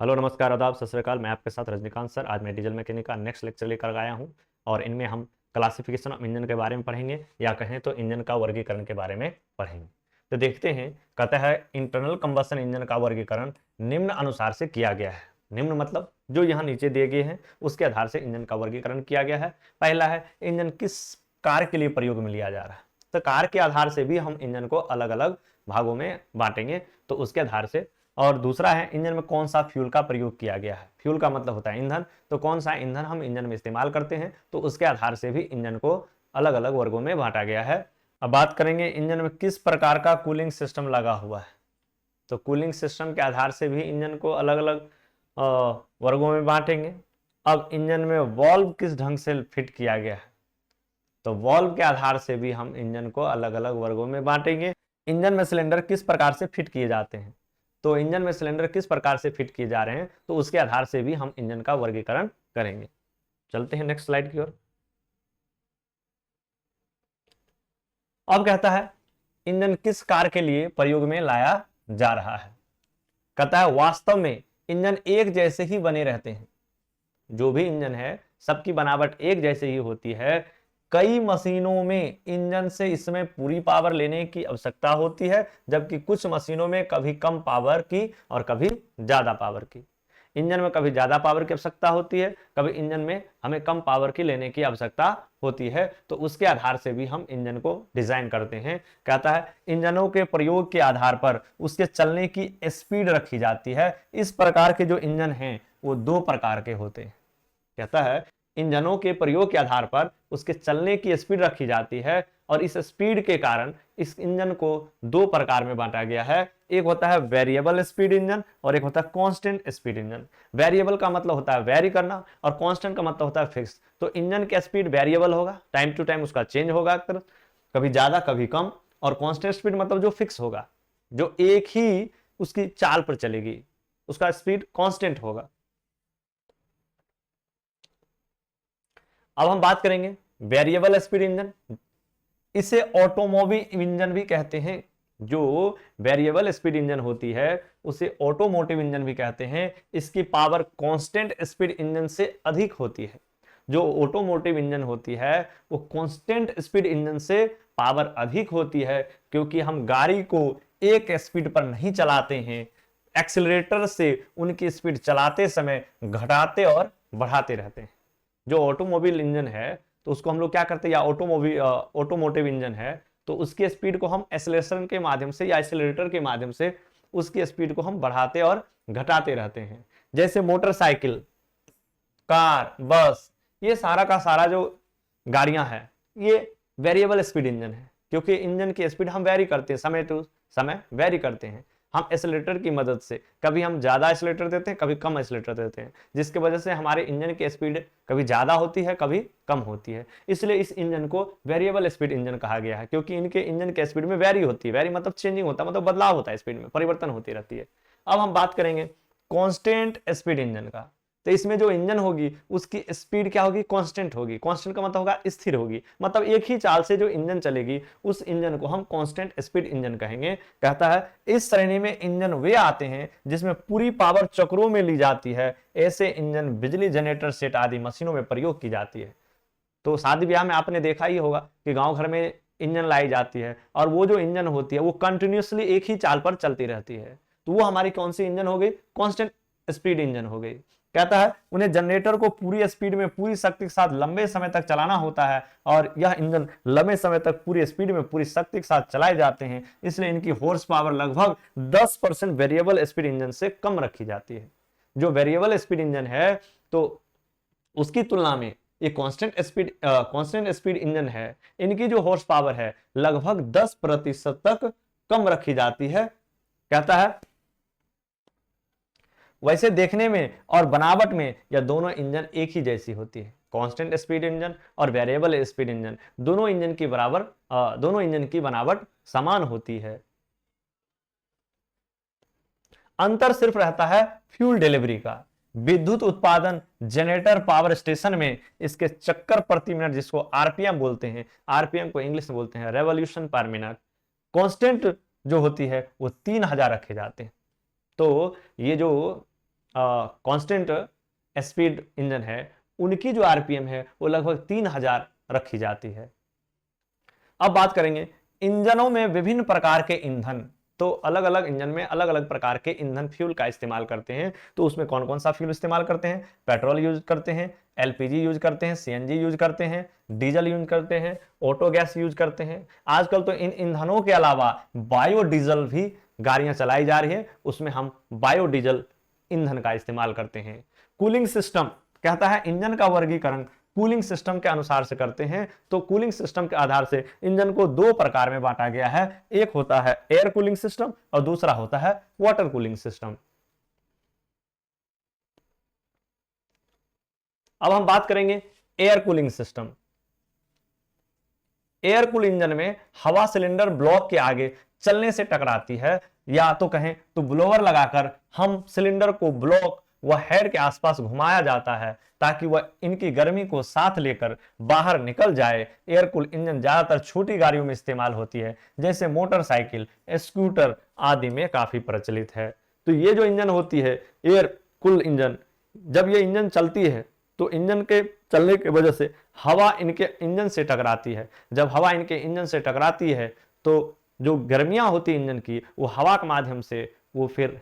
Hello नमस्कार आदाब सत श्री अकाल। मैं आपके साथ रजनीकांत सर। आज मैं डीजल मैकेनिक का नेक्स्ट लेक्चर लेकर आया हूं और इनमें हम क्लासिफिकेशन ऑफ इंजन के बारे में पढ़ेंगे या कहें तो इंजन का वर्गीकरण के बारे में पढ़ेंगे। तो देखते हैं, कहता है इंटरनल कंबशन इंजन का वर्गीकरण निम्न अनुसार से किया गया है। निम्न मतलब जो यहाँ नीचे दिए गए हैं उसके आधार से इंजन का वर्गीकरण किया गया है। पहला है इंजन किस कार्य के लिए प्रयोग में लिया जा रहा है, तो कार्य के आधार से भी हम इंजन को अलग अलग भागों में बांटेंगे, तो उसके आधार से। और दूसरा है इंजन में कौन सा फ्यूल का प्रयोग किया गया है। फ्यूल का मतलब होता है ईंधन, तो कौन सा ईंधन हम इंजन में इस्तेमाल करते हैं, तो उसके आधार से भी इंजन को अलग अलग वर्गों में बांटा गया है। अब बात करेंगे इंजन में किस प्रकार का कूलिंग सिस्टम लगा हुआ है, तो कूलिंग सिस्टम के आधार से भी इंजन को अलग अलग वर्गों में बांटेंगे। अब इंजन में वॉल्व किस ढंग से फिट किया गया है, तो वॉल्व के आधार से भी हम इंजन को अलग अलग वर्गों में बांटेंगे। इंजन में सिलेंडर किस प्रकार से फिट किए जाते हैं, तो इंजन में सिलेंडर किस प्रकार से फिट किए जा रहे हैं, तो उसके आधार से भी हम इंजन का वर्गीकरण करेंगे। चलते हैं नेक्स्ट स्लाइड की ओर। अब कहता है इंजन किस कार्य के लिए प्रयोग में लाया जा रहा है। कहता है वास्तव में इंजन एक जैसे ही बने रहते हैं। जो भी इंजन है सबकी बनावट एक जैसे ही होती है। कई मशीनों में इंजन से इसमें पूरी पावर लेने की आवश्यकता होती है, जबकि कुछ मशीनों में कभी कम पावर की और कभी ज्यादा पावर की। इंजन में कभी ज्यादा पावर की आवश्यकता होती है, कभी इंजन में हमें कम पावर की लेने की आवश्यकता होती है, तो उसके आधार से भी हम इंजन को डिजाइन करते हैं। कहता है इंजनों के प्रयोग के आधार पर उसके चलने की स्पीड रखी जाती है। इस प्रकार के जो इंजन हैं वो दो प्रकार के होते हैं। कहता है इंजनों के प्रयोग के आधार पर उसके चलने की स्पीड रखी जाती है और इस स्पीड के कारण इस इंजन को दो प्रकार में बांटा गया है। एक होता है वेरिएबल स्पीड इंजन और एक होता है कांस्टेंट स्पीड इंजन। वेरिएबल का मतलब होता है वेरी करना और कांस्टेंट का मतलब होता है फिक्स। तो इंजन का स्पीड वेरिएबल होगा, टाइम टू टाइम उसका चेंज होगा, कभी ज्यादा कभी कम। और कांस्टेंट स्पीड मतलब जो फिक्स होगा, जो एक ही उसकी चाल पर चलेगी, उसका स्पीड कांस्टेंट होगा। अब हम बात करेंगे वेरिएबल स्पीड इंजन। इसे ऑटोमोबाइल इंजन भी कहते हैं। जो वेरिएबल स्पीड इंजन होती है उसे ऑटोमोटिव इंजन भी कहते हैं। इसकी पावर कांस्टेंट स्पीड इंजन से अधिक होती है। जो ऑटोमोटिव इंजन होती है वो कांस्टेंट स्पीड इंजन से पावर अधिक होती है, क्योंकि हम गाड़ी को एक स्पीड पर नहीं चलाते हैं, एक्सीलरेटर से उनकी स्पीड चलाते समय घटाते और बढ़ाते रहते हैं। जो ऑटोमोबाइल इंजन है तो उसको हम लोग क्या करते हैं, या ऑटोमोटिव इंजन है तो उसकी स्पीड को हम एक्सेलरेशन के माध्यम से या एक्सीलरेटर के माध्यम से उसकी स्पीड को हम बढ़ाते और घटाते रहते हैं। जैसे मोटरसाइकिल, कार, बस, ये सारा का सारा जो गाड़ियां हैं ये वेरिएबल स्पीड इंजन है, क्योंकि इंजन की स्पीड हम वेरी करते हैं, समय टू समय वेरी करते हैं। हम एक्सीलरेटर की मदद से कभी हम ज्यादा एक्सीलरेटर देते हैं, कभी कम एक्सीलरेटर देते हैं, जिसकी वजह से हमारे इंजन की स्पीड कभी ज्यादा होती है, कभी कम होती है। इसलिए इस इंजन को वेरिएबल स्पीड इंजन कहा गया है, क्योंकि इनके इंजन की स्पीड में वेरी होती है। वेरी मतलब चेंजिंग होता है, मतलब बदलाव होता है, स्पीड में परिवर्तन होती रहती है। अब हम बात करेंगे कांस्टेंट स्पीड इंजन का। तो इसमें जो इंजन होगी उसकी स्पीड क्या होगी, कांस्टेंट होगी। कांस्टेंट का मतलब होगा स्थिर होगी, मतलब एक ही चाल से जो इंजन चलेगी उस इंजन को हम कांस्टेंट स्पीड इंजन कहेंगे। कहता है इस श्रेणी में इंजन वे आते हैं जिसमें पूरी पावर चक्रों में ली जाती है। ऐसे इंजन बिजली जनरेटर सेट आदि मशीनों में प्रयोग की जाती है। तो शादी ब्याह में आपने देखा ही होगा कि गांव घर में इंजन लाई जाती है और वो जो इंजन होती है वो कंटिन्यूसली एक ही चाल पर चलती रहती है, तो वो हमारी कौन सी इंजन हो गई, कांस्टेंट स्पीड इंजन हो गई। कहता है उन्हें जनरेटर को पूरी स्पीड में पूरी शक्ति के साथ लंबे समय तक चलाना होता है और यह इंजन लंबे समय तक पूरी स्पीड में पूरी शक्ति के साथ चलाए जाते हैं, इसलिए इनकी हॉर्स पावर लगभग 10% वेरिएबल स्पीड इंजन से कम रखी जाती है। जो वेरिएबल स्पीड इंजन है तो उसकी तुलना में ये कांस्टेंट स्पीड इंजन है, इनकी जो हॉर्स पावर है लगभग 10% तक कम रखी जाती है। कहता है वैसे देखने में और बनावट में यह दोनों इंजन एक ही जैसी होती है। कांस्टेंट स्पीड इंजन और वेरिएबल स्पीड इंजन दोनों इंजन की बनावट समान होती है। अंतर सिर्फ रहता है फ्यूल डिलीवरी का। विद्युत उत्पादन जनरेटर पावर स्टेशन में इसके चक्कर प्रति मिनट, जिसको आरपीएम बोलते हैं, आरपीएम को इंग्लिश में बोलते हैं रेवोल्यूशन पर मिनट, कांस्टेंट जो होती है वो 3000 रखे जाते हैं। तो ये जो कांस्टेंट स्पीड इंजन है उनकी जो आरपीएम है वो लगभग 3000 रखी जाती है। अब बात करेंगे इंजनों में विभिन्न प्रकार के ईंधन। तो अलग अलग इंजन में अलग अलग प्रकार के ईंधन फ्यूल का इस्तेमाल करते हैं। तो उसमें कौन कौन सा फ्यूल इस्तेमाल करते हैं? पेट्रोल यूज करते हैं, एलपीजी यूज करते हैं, सीएनजी यूज करते हैं, डीजल यूज करते हैं, ऑटो गैस यूज करते हैं। आजकल तो इन ईंधनों के अलावा बायोडीजल भी गाड़ियां चलाई जा रही है, उसमें हम बायोडीजल ईंधन का इस्तेमाल करते हैं। कूलिंग सिस्टम कहता है इंजन का वर्गीकरण कूलिंग सिस्टम के अनुसार से करते हैं। तो कूलिंग सिस्टम के आधार से इंजन को दो प्रकार में बांटा गया है, एक होता है एयर कूलिंग सिस्टम और दूसरा होता है वाटर कूलिंग सिस्टम। अब हम बात करेंगे air cooling system. Air cool engine में हवा सिलेंडर ब्लॉक के आगे चलने से टकराती है, या तो कहें तो ब्लोअर लगाकर हम सिलेंडर को ब्लॉक व हेड के आसपास घुमाया जाता है ताकि वह इनकी गर्मी को साथ लेकर बाहर निकल जाए। एयर कूल इंजन ज्यादातर छोटी गाड़ियों में इस्तेमाल होती है, जैसे मोटरसाइकिल, स्कूटर आदि में काफी प्रचलित है। तो ये जो इंजन होती है एयर कूल इंजन, जब ये इंजन चलती है तो इंजन के चलने की वजह से हवा इनके इंजन से टकराती है। जब हवा इनके इंजन से टकराती है तो जो गर्मियां होती है इंजन की, वो हवा के माध्यम से वो फिर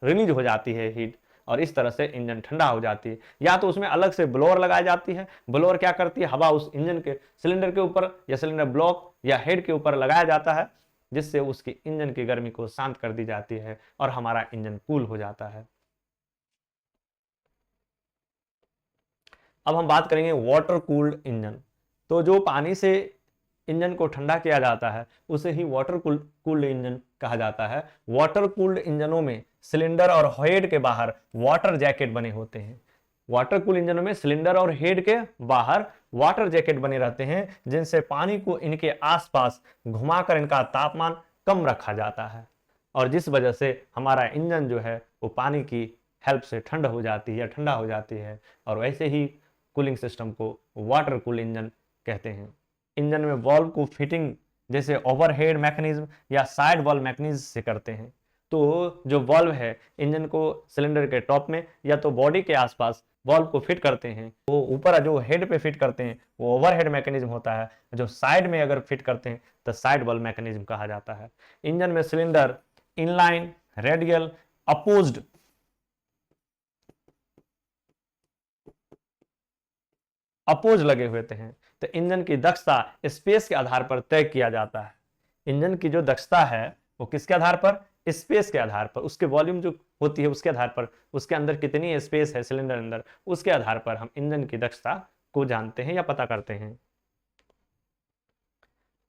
रिलीज हो जाती है हीट, और इस तरह से इंजन ठंडा हो जाती है। या तो उसमें अलग से ब्लोअर लगाई जाती है, ब्लोअर क्या करती है, हवा उस इंजन के सिलेंडर के ऊपर या सिलेंडर ब्लॉक या हेड के ऊपर लगाया जाता है, जिससे उसकी इंजन की गर्मी को शांत कर दी जाती है और हमारा इंजन कूल हो जाता है। अब हम बात करेंगे वाटर कूल्ड इंजन। तो जो पानी से इंजन को ठंडा किया जाता है उसे ही वाटर कूल्ड इंजन कहा जाता है। वाटर कूल्ड इंजनों में सिलेंडर और हेड के बाहर वाटर जैकेट बने होते हैं। वाटर कूल इंजनों में सिलेंडर और हेड के बाहर वाटर जैकेट बने रहते हैं, जिनसे पानी को इनके आसपास घुमाकर इनका तापमान कम रखा जाता है, और जिस वजह से हमारा इंजन जो है वो पानी की हेल्प से ठंडा हो जाती है। और वैसे ही कूलिंग सिस्टम को वाटर कूल इंजन कहते हैं। इंजन में वाल्व को फिटिंग जैसे ओवरहेड मैकेनिज्म या साइड वाल्व मैकेनिज्म से करते हैं। तो जो वाल्व है इंजन को सिलेंडर के टॉप में या तो बॉडी के आसपास वाल्व को फिट करते हैं, वो ऊपर जो हेड पे फिट करते हैं वो ओवरहेड मैकेनिज्म होता है। जो साइड में अगर फिट करते हैं तो साइड वाल्व मैकेनिज्म कहा जाता है। इंजन में सिलेंडर इनलाइन, रेडियल, अपोज लगे हुए हैं। तो इंजन की दक्षता स्पेस के आधार पर तय किया जाता है। इंजन की जो दक्षता है वो किसके आधार पर? स्पेस के आधार पर, उसके वॉल्यूम जो होती है उसके आधार पर, उसके अंदर कितनी स्पेस है सिलेंडर अंदर, उसके आधार पर हम इंजन की दक्षता को जानते हैं या पता करते हैं।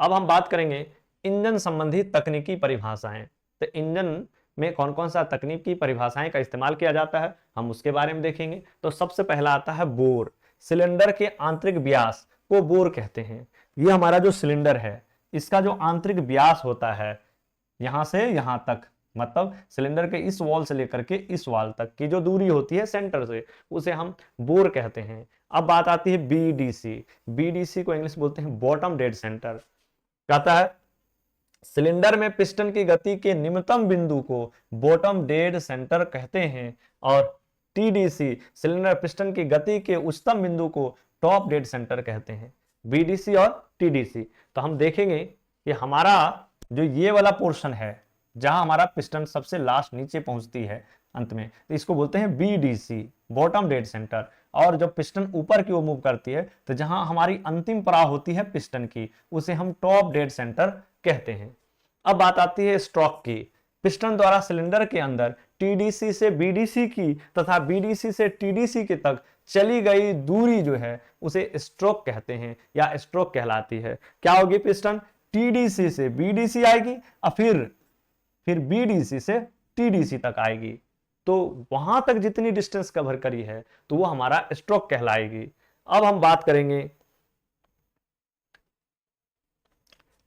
अब हम बात करेंगे इंजन संबंधी तकनीकी परिभाषाएं। तो इंजन में कौन कौन सा तकनीकी परिभाषाएं का इस्तेमाल किया जाता है हम उसके बारे में देखेंगे। तो सबसे पहला आता है बोर। सिलेंडर के आंतरिक व्यास को बोर कहते हैं। ये हमारा जो सिलेंडर है इसका जो आंतरिक व्यास होता है यहां से यहां तक, मतलब सिलेंडर के इस वॉल से लेकर के इस वॉल तक की जो दूरी होती है सेंटर से, उसे हम बोर कहते हैं। अब बात आती है बीडीसी। बीडीसी को इंग्लिश बोलते हैं बॉटम डेड सेंटर। कहता है सिलेंडर में पिस्टन की गति के निम्नतम बिंदु को बॉटम डेड सेंटर कहते हैं, और टीडीसी सिलेंडर पिस्टन की गति के उच्चतम बिंदु को टॉप डेड सेंटर कहते हैं। बीडीसी और टीडीसी। तो हम देखेंगे कि हमारा जो ये वाला पोर्शन है जहां हमारा पिस्टन सबसे लास्ट नीचे पहुंचती है अंत में, तो इसको बोलते हैं बीडीसी, बॉटम डेड सेंटर। और जब पिस्टन ऊपर की ओर मूव करती है तो जहां हमारी अंतिम पड़ाव होती है पिस्टन की, उसे हम टॉप डेड सेंटर कहते हैं। अब बात आती है स्ट्रोक की। पिस्टन द्वारा सिलेंडर के अंदर टीडीसी से बीडीसी की तथा बीडीसी से टीडीसी के तक चली गई दूरी जो है उसे स्ट्रोक कहते हैं या स्ट्रोक कहलाती है। क्या होगी? पिस्टन टीडीसी से बीडीसी आएगी और फिर बीडीसी से टीडीसी तक आएगी। तो वहां तक जितनी डिस्टेंस कवर करी है तो वो हमारा स्ट्रोक कहलाएगी। अब हम बात करेंगे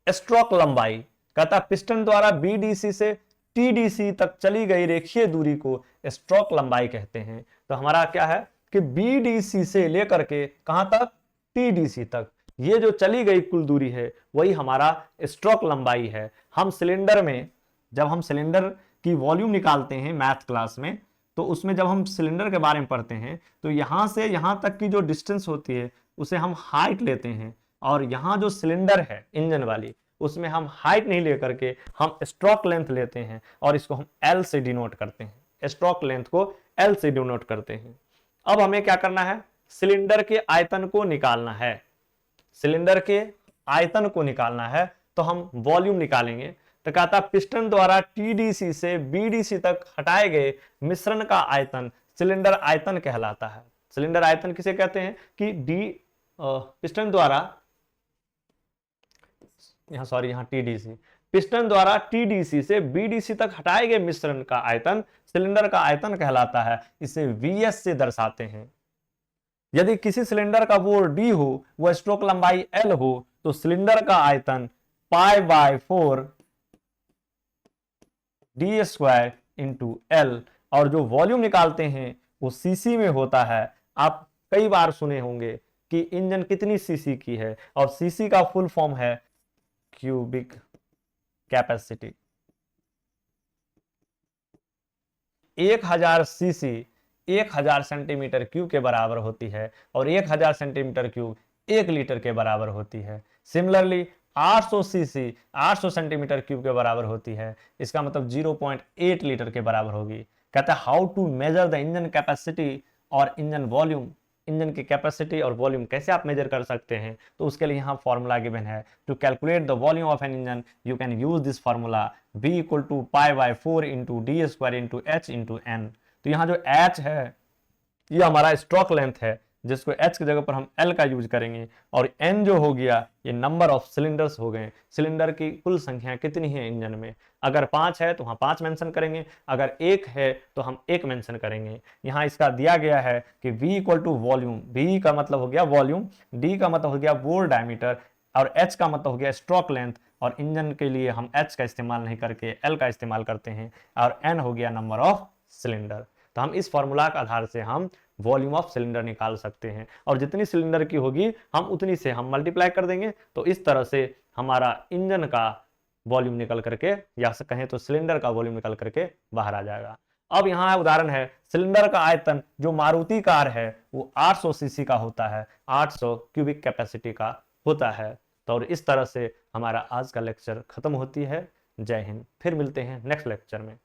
स्ट्रोक लंबाई। कहता पिस्टन द्वारा बीडीसी से टीडीसी तक चली गई रेखीय दूरी को स्ट्रोक लंबाई कहते हैं। तो हमारा क्या है कि बीडीसी से लेकर के कहां तक? टीडीसी तक। ये जो चली गई कुल दूरी है वही हमारा स्ट्रोक लंबाई है। हम सिलेंडर में जब हम सिलेंडर की वॉल्यूम निकालते हैं मैथ क्लास में, तो उसमें जब हम सिलेंडर के बारे में पढ़ते हैं तो यहां से यहां तक की जो डिस्टेंस होती है उसे हम हाइट लेते हैं, और यहां जो सिलेंडर है इंजन वाली उसमें हम हाइट नहीं लेकर के हम स्ट्रोक लेंथ लेते हैं, और इसको हम एल से डिनोट करते हैं, स्ट्रोक लेंथ को एल से डिनोट करते हैं। अब हमें क्या करना है, सिलेंडर के आयतन को निकालना है। सिलेंडर के आयतन को निकालना है तो हम वॉल्यूम निकालेंगे। तो कहता है पिस्टन द्वारा टीडीसी से बीडीसी तक हटाए गए मिश्रण का आयतन सिलेंडर आयतन कहलाता है। सिलेंडर आयतन किसे कहते हैं कि पिस्टन द्वारा यहाँ टीडीसी, पिस्टन द्वारा टीडीसी से बीडीसी तक हटाए गए मिश्रण का आयतन सिलेंडर का आयतन कहलाता है। इसे वीएस से दर्शाते हैं। यदि किसी सिलेंडर का बोर डी हो, वह स्ट्रोक लंबाई एल हो, तो सिलेंडर का आयतन π/4 डी स्क्वायर इंटू एल, और जो वॉल्यूम निकालते हैं वो सीसी में होता है। आप कई बार सुने होंगे कि इंजन कितनी सीसी की है, और सीसी का फुल फॉर्म है cubic capacity. 1000 CC 1000 centimetre cube के बराबर होती है, और 1000 सेंटीमीटर क्यूब 1 लीटर के बराबर होती है। सिमिलरली 800 सीसी 800 सेंटीमीटर क्यूब के बराबर होती है, इसका मतलब 0.8 लीटर के बराबर होगी। कहता है how to measure the engine capacity और इंजन वॉल्यूम, इंजन की कैपेसिटी और वॉल्यूम कैसे आप मेजर कर सकते हैं। तो उसके लिए यहाँ फॉर्मूला गिवन है, to calculate the volume of an engine you can use this formula, V equal to π/4 into D square into H into N. तो यहाँ जो h है ये हमारा स्ट्रोक लेंथ है, जिसको h की जगह पर हम l का यूज करेंगे, और n जो हो गया ये नंबर ऑफ सिलेंडर्स हो गए, सिलेंडर की कुल संख्या कितनी है इंजन में। अगर 5 है तो वहां 5 मेंशन करेंगे, अगर 1 है तो हम 1 मेंशन करेंगे। यहाँ इसका दिया गया है कि v equal to volume, v का मतलब हो गया वॉल्यूम, d का मतलब हो गया बोर डायमीटर, और h का मतलब हो गया स्ट्रोक लेंथ, और इंजन के लिए हम h का इस्तेमाल नहीं करके l का इस्तेमाल करते हैं, और n हो गया नंबर ऑफ सिलेंडर। तो हम इस फॉर्मूला के आधार से हम वॉल्यूम ऑफ सिलेंडर निकाल सकते हैं, और जितनी सिलेंडर की होगी हम उतनी से हम मल्टीप्लाई कर देंगे। तो इस तरह से हमारा इंजन का वॉल्यूम निकल करके, या कहें तो सिलेंडर का वॉल्यूम निकल करके बाहर आ जाएगा। अब यहाँ उदाहरण है, सिलेंडर का आयतन जो मारुति कार है वो 800 सीसी का होता है, 800 क्यूबिक कैपेसिटी का होता है। तो और इस तरह से हमारा आज का लेक्चर खत्म होती है। जय हिंद, फिर मिलते हैं नेक्स्ट लेक्चर में।